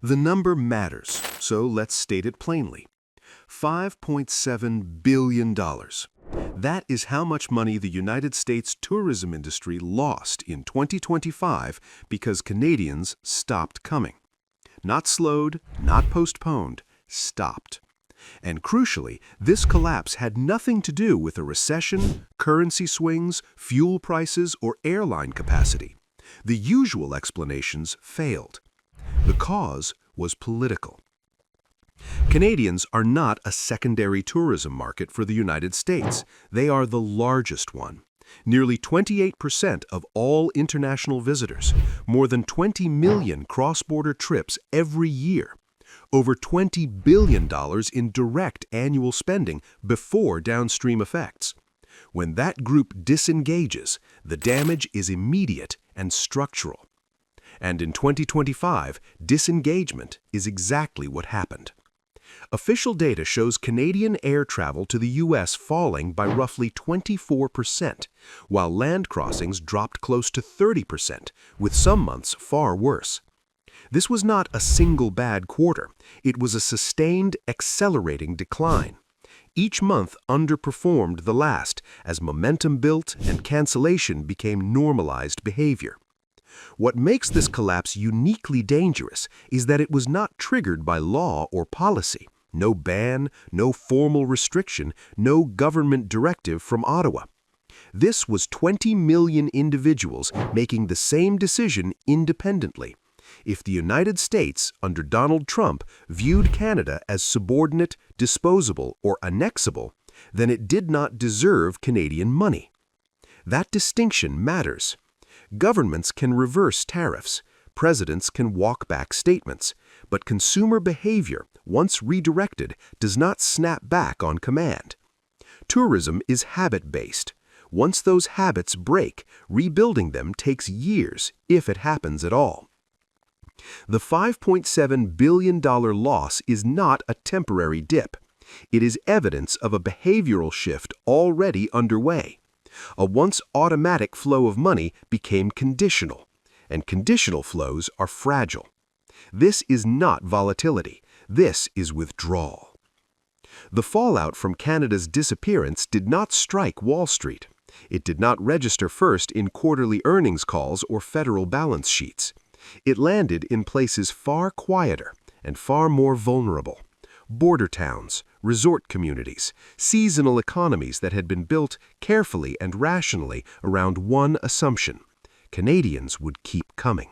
The number matters, so let's state it plainly. $5.7 billion. That is how much money the United States tourism industry lost in 2025 because Canadians stopped coming. Not slowed, not postponed, stopped. And crucially, this collapse had nothing to do with a recession, currency swings, fuel prices, or airline capacity. The usual explanations failed. The cause was political. Canadians are not a secondary tourism market for the United States. They are the largest one. Nearly 28% of all international visitors, more than 20 million cross-border trips every year, over $20 billion in direct annual spending before downstream effects. When that group disengages, the damage is immediate and structural. And in 2025, disengagement is exactly what happened. Official data shows Canadian air travel to the U.S. falling by roughly 24%, while land crossings dropped close to 30%, with some months far worse. This was not a single bad quarter. It was a sustained, accelerating decline. Each month underperformed the last as momentum built and cancellation became normalized behavior. What makes this collapse uniquely dangerous is that it was not triggered by law or policy. No ban, no formal restriction, no government directive from Ottawa. This was 20 million individuals making the same decision independently. If the United States, under Donald Trump, viewed Canada as subordinate, disposable, or annexable, then it did not deserve Canadian money. That distinction matters. Governments can reverse tariffs, presidents can walk back statements, but consumer behavior, once redirected, does not snap back on command. Tourism is habit-based. Once those habits break, rebuilding them takes years, if it happens at all. The $5.7 billion loss is not a temporary dip. It is evidence of a behavioral shift already underway. A once automatic flow of money became conditional, and conditional flows are fragile. This is not volatility. This is withdrawal. The fallout from Canada's disappearance did not strike Wall Street. It did not register first in quarterly earnings calls or federal balance sheets. It landed in places far quieter and far more vulnerable. Border towns, resort communities, seasonal economies that had been built carefully and rationally around one assumption: Canadians would keep coming.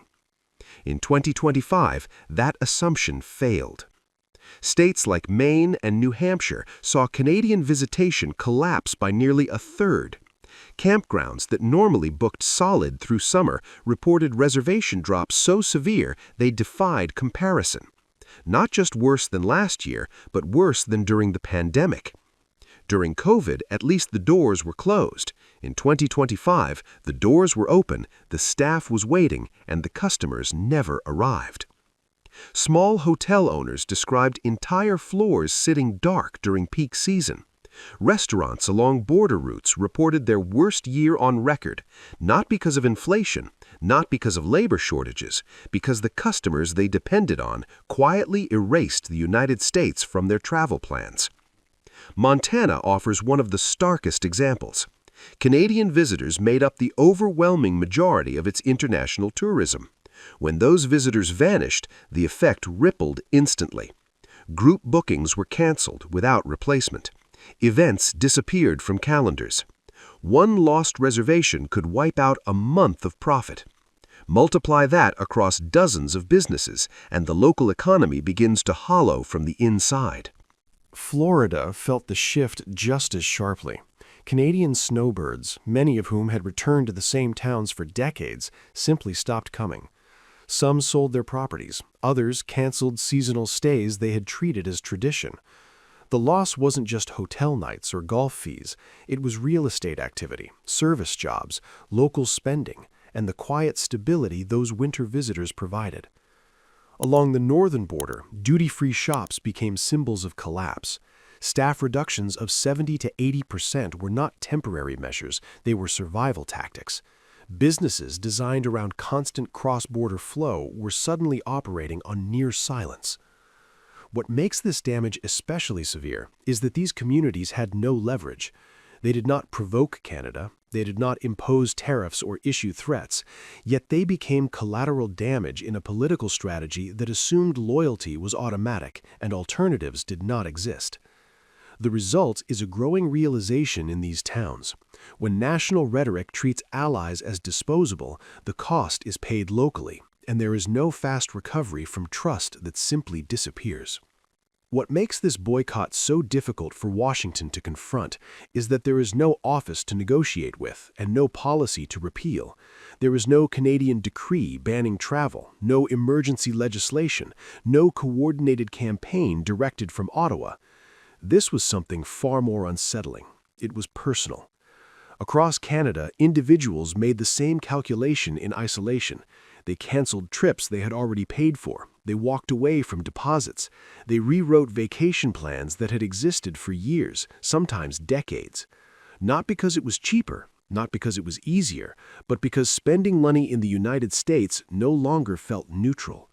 In 2025, that assumption failed. States like Maine and New Hampshire saw Canadian visitation collapse by nearly a third. Campgrounds that normally booked solid through summer reported reservation drops so severe they defied comparison. Not just worse than last year, but worse than during the pandemic. During COVID, at least the doors were closed. In 2025, the doors were open, the staff was waiting, and the customers never arrived. Small hotel owners described entire floors sitting dark during peak season. Restaurants along border routes reported their worst year on record, not because of inflation, not because of labor shortages, because the customers they depended on quietly erased the United States from their travel plans. Montana offers one of the starkest examples. Canadian visitors made up the overwhelming majority of its international tourism. When those visitors vanished, the effect rippled instantly. Group bookings were canceled without replacement. Events disappeared from calendars. One lost reservation could wipe out a month of profit. Multiply that across dozens of businesses, and the local economy begins to hollow from the inside. Florida felt the shift just as sharply. Canadian snowbirds, many of whom had returned to the same towns for decades, simply stopped coming. Some sold their properties, others canceled seasonal stays they had treated as tradition. The loss wasn't just hotel nights or golf fees, it was real estate activity, service jobs, local spending, and the quiet stability those winter visitors provided. Along the northern border, duty-free shops became symbols of collapse. Staff reductions of 70 to 80% were not temporary measures, they were survival tactics. Businesses designed around constant cross-border flow were suddenly operating on near silence. What makes this damage especially severe is that these communities had no leverage. They did not provoke Canada, they did not impose tariffs or issue threats, yet they became collateral damage in a political strategy that assumed loyalty was automatic and alternatives did not exist. The result is a growing realization in these towns. When national rhetoric treats allies as disposable, the cost is paid locally, and there is no fast recovery from trust that simply disappears. What makes this boycott so difficult for Washington to confront is that there is no office to negotiate with and no policy to repeal. There is no Canadian decree banning travel, no emergency legislation, no coordinated campaign directed from Ottawa. This was something far more unsettling. It was personal. Across Canada, individuals made the same calculation in isolation. They canceled trips they had already paid for. They walked away from deposits. They rewrote vacation plans that had existed for years, sometimes decades. Not because it was cheaper, not because it was easier, but because spending money in the United States no longer felt neutral.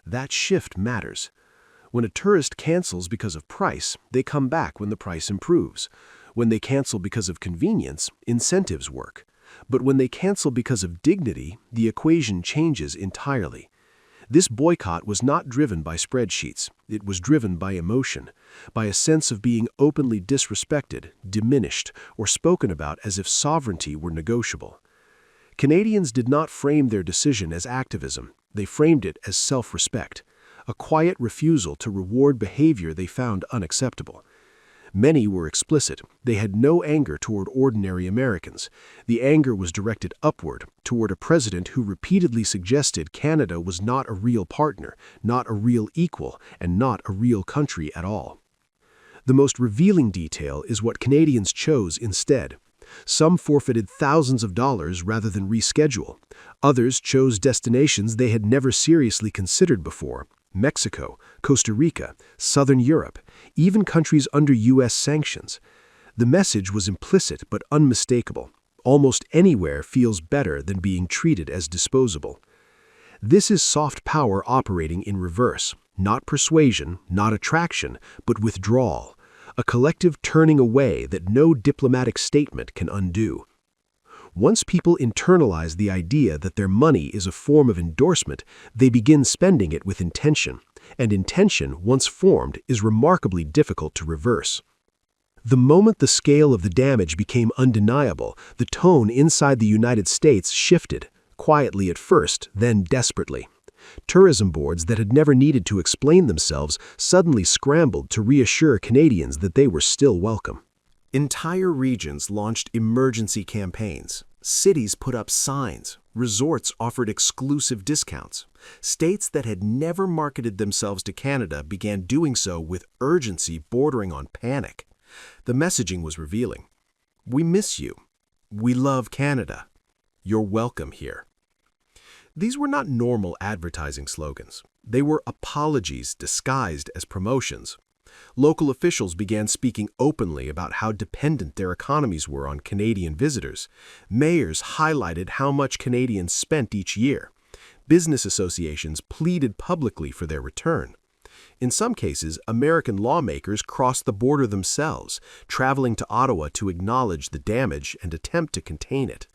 That shift matters. When a tourist cancels because of price, they come back when the price improves. When they cancel because of convenience, incentives work. But when they cancel because of dignity, the equation changes entirely. This boycott was not driven by spreadsheets. It was driven by emotion, by a sense of being openly disrespected, diminished, or spoken about as if sovereignty were negotiable. Canadians did not frame their decision as activism. They framed it as self-respect, a quiet refusal to reward behavior they found unacceptable. Many were explicit. They had no anger toward ordinary Americans. The anger was directed upward, toward a president who repeatedly suggested Canada was not a real partner, not a real equal, and not a real country at all. The most revealing detail is what Canadians chose instead. Some forfeited thousands of dollars rather than reschedule. Others chose destinations they had never seriously considered before. Mexico, Costa Rica, Southern Europe, even countries under U.S. sanctions. The message was implicit but unmistakable. Almost anywhere feels better than being treated as disposable. This is soft power operating in reverse, not persuasion, not attraction, but withdrawal, a collective turning away that no diplomatic statement can undo. Once people internalize the idea that their money is a form of endorsement, they begin spending it with intention, and intention, once formed, is remarkably difficult to reverse. The moment the scale of the damage became undeniable, the tone inside the United States shifted, quietly at first, then desperately. Tourism boards that had never needed to explain themselves suddenly scrambled to reassure Canadians that they were still welcome. Entire regions launched emergency campaigns. Cities put up signs. Resorts offered exclusive discounts. States that had never marketed themselves to Canada began doing so with urgency bordering on panic. The messaging was revealing. We miss you. We love Canada. You're welcome here. These were not normal advertising slogans. They were apologies disguised as promotions. Local officials began speaking openly about how dependent their economies were on Canadian visitors. Mayors highlighted how much Canadians spent each year. Business associations pleaded publicly for their return. In some cases, American lawmakers crossed the border themselves, traveling to Ottawa to acknowledge the damage and attempt to contain it.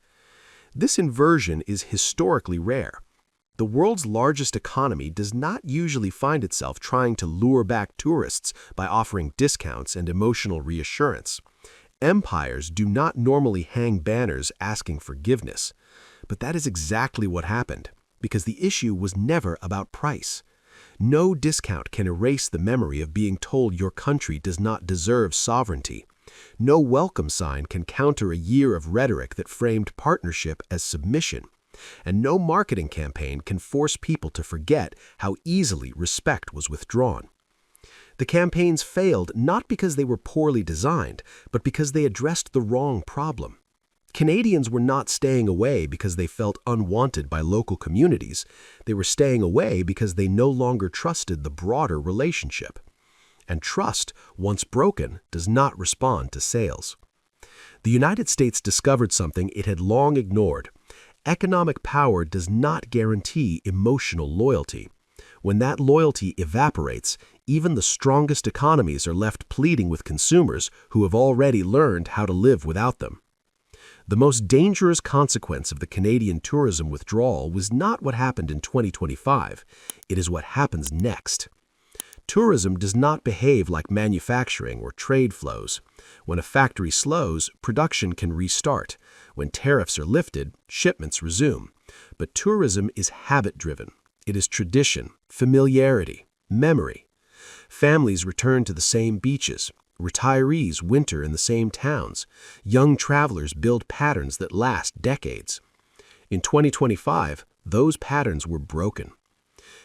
This inversion is historically rare. The world's largest economy does not usually find itself trying to lure back tourists by offering discounts and emotional reassurance. Empires do not normally hang banners asking forgiveness. But that is exactly what happened, because the issue was never about price. No discount can erase the memory of being told your country does not deserve sovereignty. No welcome sign can counter a year of rhetoric that framed partnership as submission. And no marketing campaign can force people to forget how easily respect was withdrawn. The campaigns failed not because they were poorly designed, but because they addressed the wrong problem. Canadians were not staying away because they felt unwanted by local communities. They were staying away because they no longer trusted the broader relationship. And trust, once broken, does not respond to sales. The United States discovered something it had long ignored. Economic power does not guarantee emotional loyalty. When that loyalty evaporates, even the strongest economies are left pleading with consumers who have already learned how to live without them. The most dangerous consequence of the Canadian tourism withdrawal was not what happened in 2025, it is what happens next. Tourism does not behave like manufacturing or trade flows. When a factory slows, production can restart. When tariffs are lifted, shipments resume. But tourism is habit-driven. It is tradition, familiarity, memory. Families return to the same beaches. Retirees winter in the same towns. Young travelers build patterns that last decades. In 2025, those patterns were broken.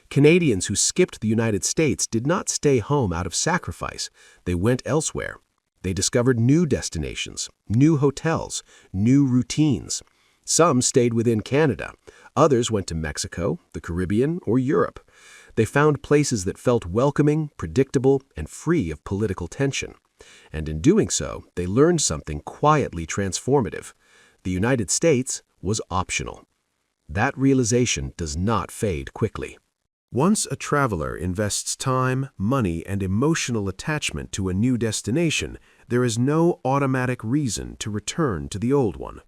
Canadians who skipped the United States did not stay home out of sacrifice. They went elsewhere. They discovered new destinations, new hotels, new routines. Some stayed within Canada. Others went to Mexico, the Caribbean, or Europe. They found places that felt welcoming, predictable, and free of political tension. And in doing so, they learned something quietly transformative. The United States was optional. That realization does not fade quickly. Once a traveler invests time, money, and emotional attachment to a new destination, there is no automatic reason to return to the old one.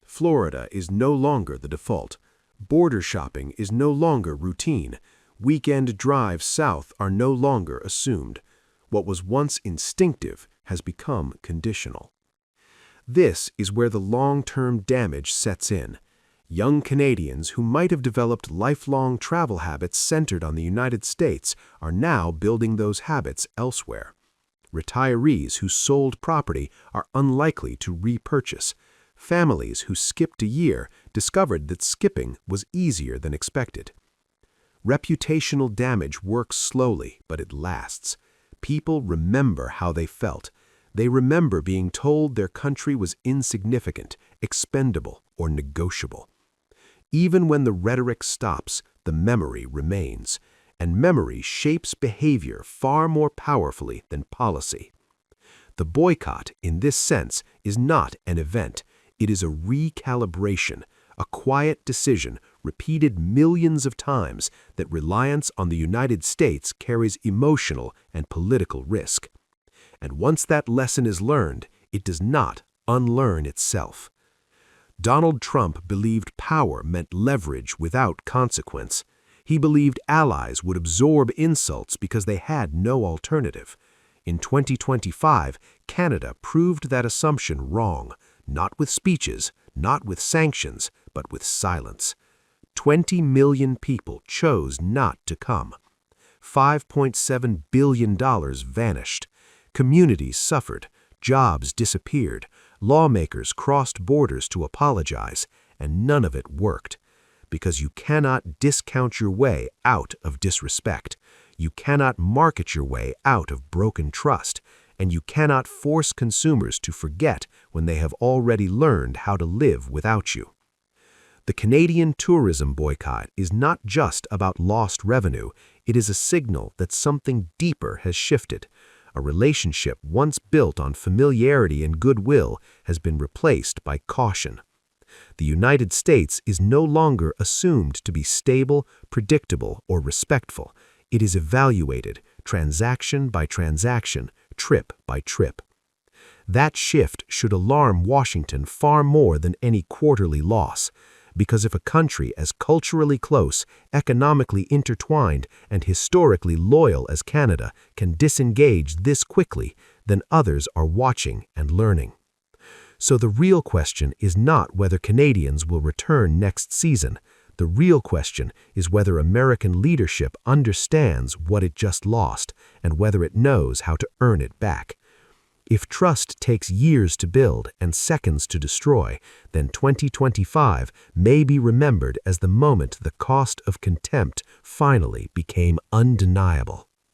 Florida is no longer the default. Border shopping is no longer routine. Weekend drives south are no longer assumed. What was once instinctive has become conditional. This is where the long-term damage sets in. Young Canadians who might have developed lifelong travel habits centered on the United States are now building those habits elsewhere. Retirees who sold property are unlikely to repurchase. Families who skipped a year discovered that skipping was easier than expected. Reputational damage works slowly, but it lasts. People remember how they felt. They remember being told their country was insignificant, expendable, or negotiable. Even when the rhetoric stops, the memory remains, and memory shapes behavior far more powerfully than policy. The boycott, in this sense, is not an event. It is a recalibration, a quiet decision repeated millions of times that reliance on the United States carries emotional and political risk. And once that lesson is learned, it does not unlearn itself. Donald Trump believed power meant leverage without consequence. He believed allies would absorb insults because they had no alternative. In 2025, Canada proved that assumption wrong, not with speeches, not with sanctions, but with silence. 20 million people chose not to come. $5.7 billion vanished. Communities suffered. Jobs disappeared. Lawmakers crossed borders to apologize, and none of it worked. Because you cannot discount your way out of disrespect. You cannot market your way out of broken trust. And you cannot force consumers to forget when they have already learned how to live without you. The Canadian tourism boycott is not just about lost revenue, it is a signal that something deeper has shifted. A relationship once built on familiarity and goodwill has been replaced by caution. The United States is no longer assumed to be stable, predictable, or respectful. It is evaluated, transaction by transaction, trip by trip. That shift should alarm Washington far more than any quarterly loss, because if a country as culturally close, economically intertwined, and historically loyal as Canada can disengage this quickly, then others are watching and learning. So the real question is not whether Canadians will return next season. The real question is whether American leadership understands what it just lost and whether it knows how to earn it back. If trust takes years to build and seconds to destroy, then 2025 may be remembered as the moment the cost of contempt finally became undeniable.